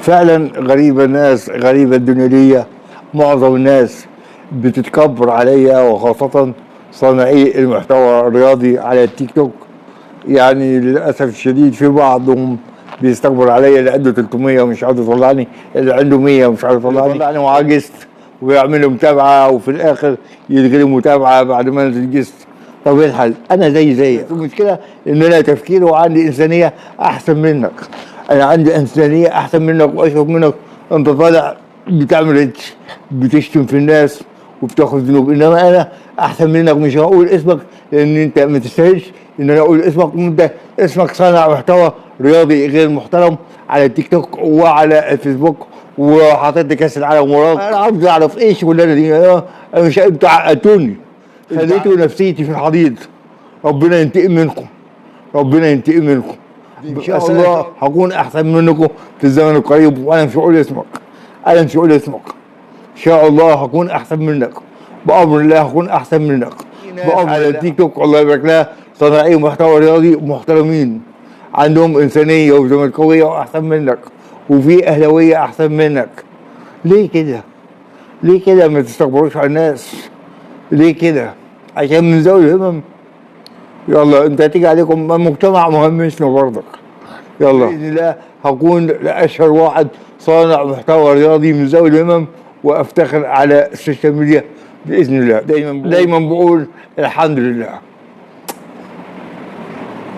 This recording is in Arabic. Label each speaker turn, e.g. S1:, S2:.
S1: فعلا غريبة الناس، غريبة الدنيا دي. معظم الناس بتتكبر عليا، وخاصة صانعي المحتوى الرياضي على التيك توك. يعني للأسف الشديد في بعضهم بيستكبر عليا، اللي عنده 300 ومش عاوز يطلعني، اللي عنده 100 ومش عاوز يطلعني وعجزت، ويعملوا متابعة وفي الآخر يلغي متابعة بعد ما أنا جست. طب إيه الحل؟ أنا زيك. المشكلة إن أنا تفكيري وعندي إنسانية أحسن منك. أنا عندي إنسانية أحسن منك وأشرف منك. أنت طالع بتعمل ريتش، بتشتم في الناس وبتاخد ذنوب، انما انا احسن منك. مش هقول اسمك لان انت ما تستاهلش ان انا اقول اسمك، وانت اسمك صانع محتوى رياضي غير محترم على التيك توك وعلى الفيسبوك، وحاطط لي كاس العالم وراك. انا عاوز اعرف ايه الشغلانه دي. انا مش، انتوا عقدتوني، خليتوا نفسيتي في الحضيض. ربنا ينتقم منكم، ربنا ينتقم منكم. ان شاء الله هكون احسن منكم في الزمن القريب، وانا مش هقول اسمك، انا مش هقول اسمك. ان شاء الله هكون احسن منك، بامر الله هكون احسن منك. بامر على التيك توك الله يبارك لها صناعي محتوى رياضي محترمين، عندهم انسانيه وزملكاويه واحسن منك، وفي اهلاويه احسن منك. ليه كده؟ ليه كده ما تستكبروش على الناس؟ ليه كده؟ عشان من ذوي الهمم. يلا انت هتيجي عليكم المجتمع مهمشنا برضك. يلا باذن الله هكون اشهر واحد صانع محتوى رياضي من ذوي الهمم، وافتخر على السوشيال ميديا باذن الله. دايما بقول الحمد لله.